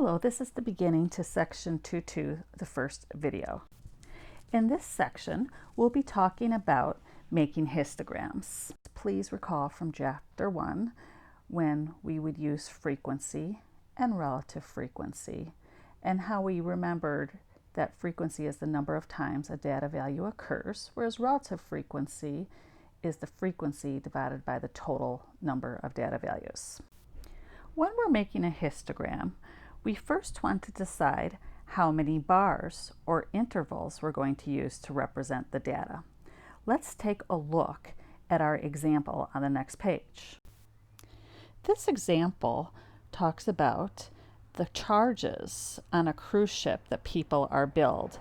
Hello, this is the beginning to section 2.2, the first video. In this section, we'll be talking about making histograms. Please recall from chapter 1 when we would use frequency and relative frequency, and how we remembered that frequency is the number of times a data value occurs, whereas relative frequency is the frequency divided by the total number of data values. When we're making a histogram, we first want to decide how many bars or intervals we're going to use to represent the data. Let's take a look at our example on the next page. This example talks about the charges on a cruise ship that people are billed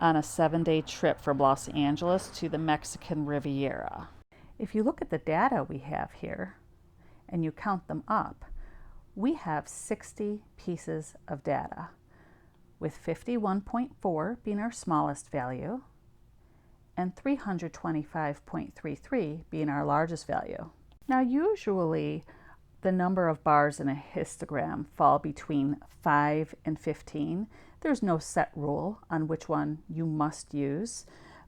on a 7-day trip from Los Angeles to the Mexican Riviera. If you look at the data we have here and you count them up, we have 60 pieces of data, with 51.4 being our smallest value and 325.33 being our largest value. Now, usually the number of bars in a histogram fall between 5 and 15. There's no set rule on which one you must use,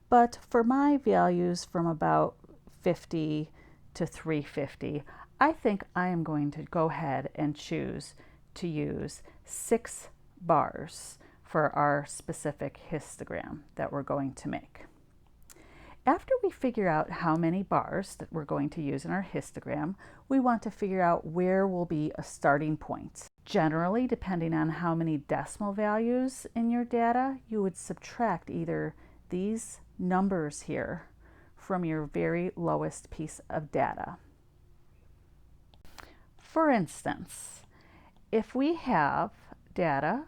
but for my values from about 50 to 350, I think I am going to go ahead and choose to use 6 bars for our specific histogram that we're going to make. After we figure out how many bars that we're going to use in our histogram, we want to figure out where will be a starting point. Generally, depending on how many decimal values in your data, you would subtract either these numbers here from your very lowest piece of data. For instance, if we have data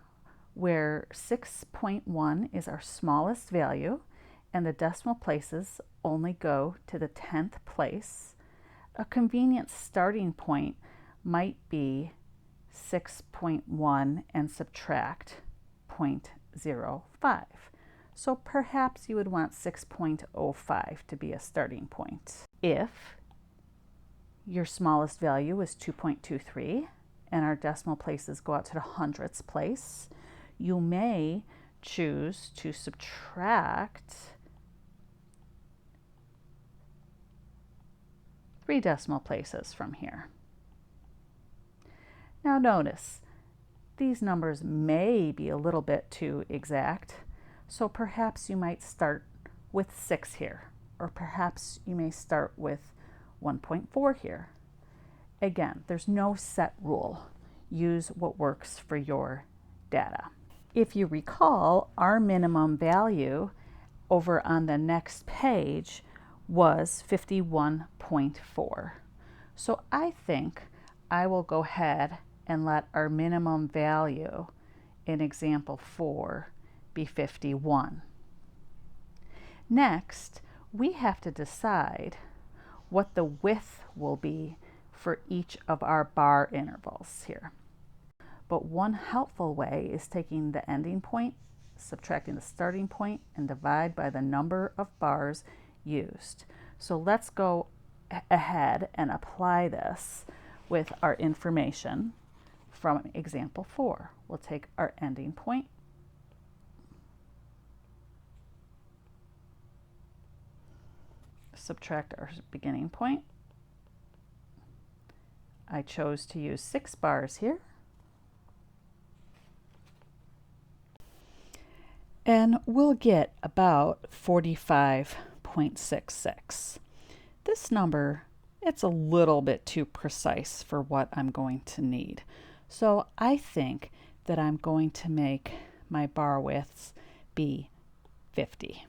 where 6.1 is our smallest value and the decimal places only go to the 10th place, a convenient starting point might be 6.1 and subtract 0.05. So perhaps you would want 6.05 to be a starting point. If your smallest value is 2.23 and our decimal places go out to the hundredths place, you may choose to subtract 3 decimal places from here. Now notice, these numbers may be a little bit too exact, so perhaps you might start with 6 here, or perhaps you may start with 1.4 here. Again, there's no set rule. Use what works for your data. If you recall, our minimum value over on the next page was 51.4. So I think I will go ahead and let our minimum value in example 4 be 51. Next, we have to decide what the width will be for each of our bar intervals here. But one helpful way is taking the ending point, subtracting the starting point, and divide by the number of bars used. So let's go ahead and apply this with our information from example 4. We'll take our ending point, subtract our beginning point. I chose to use 6 bars here. And we'll get about 45.66. This number, it's a little bit too precise for what I'm going to need. So I think that I'm going to make my bar widths be 50.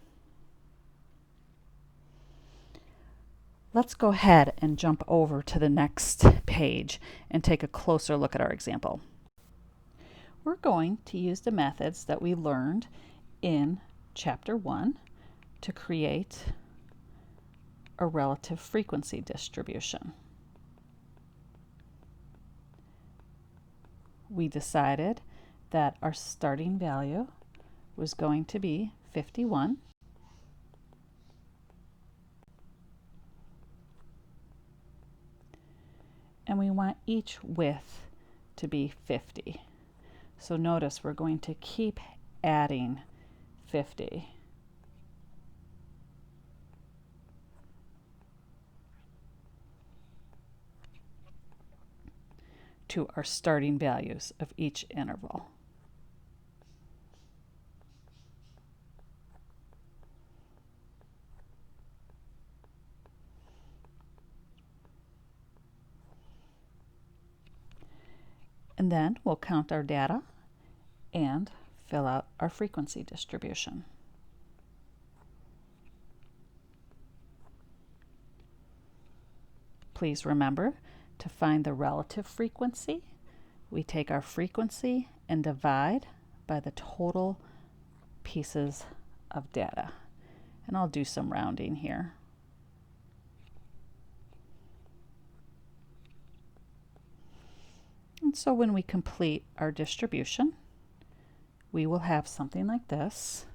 Let's go ahead and jump over to the next page and take a closer look at our example. We're going to use the methods that we learned in chapter 1 to create a relative frequency distribution. We decided that our starting value was going to be 51. And we want each width to be 50. So notice we're going to keep adding 50. To our starting values of each interval. And then we'll count our data and fill out our frequency distribution. Please remember to find the relative frequency. We take our frequency and divide by the total pieces of data. And I'll do some rounding here. And so when we complete our distribution, we will have something like this,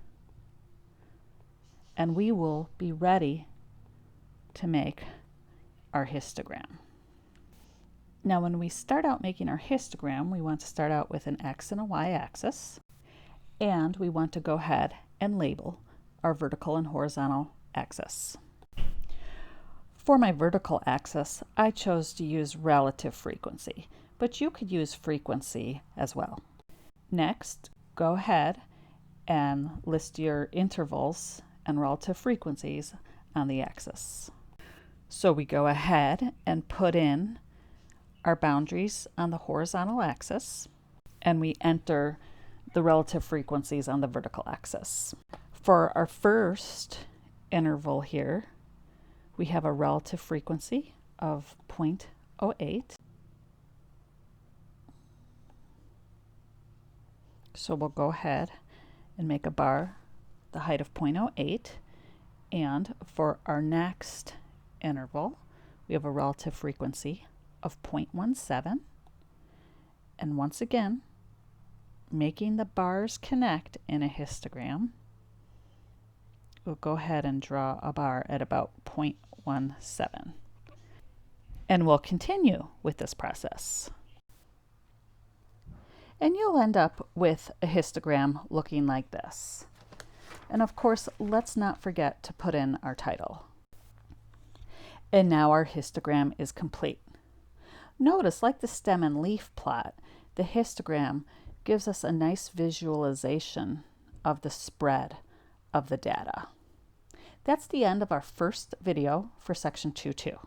and we will be ready to make our histogram. Now when we start out making our histogram, we want to start out with an X and a Y axis, and we want to go ahead and label our vertical and horizontal axis. For my vertical axis, I chose to use relative frequency, but you could use frequency as well. Next, go ahead and list your intervals and relative frequencies on the axis. So we go ahead and put in our boundaries on the horizontal axis, and we enter the relative frequencies on the vertical axis. For our first interval here, we have a relative frequency of 0.08. So we'll go ahead and make a bar the height of 0.08. And for our next interval, we have a relative frequency of 0.17. And once again, making the bars connect in a histogram, we'll go ahead and draw a bar at about 0.17. And we'll continue with this process. And you'll end up with a histogram looking like this. And of course, let's not forget to put in our title. And now our histogram is complete. Notice, like the stem and leaf plot, the histogram gives us a nice visualization of the spread of the data. That's the end of our first video for section 2.2.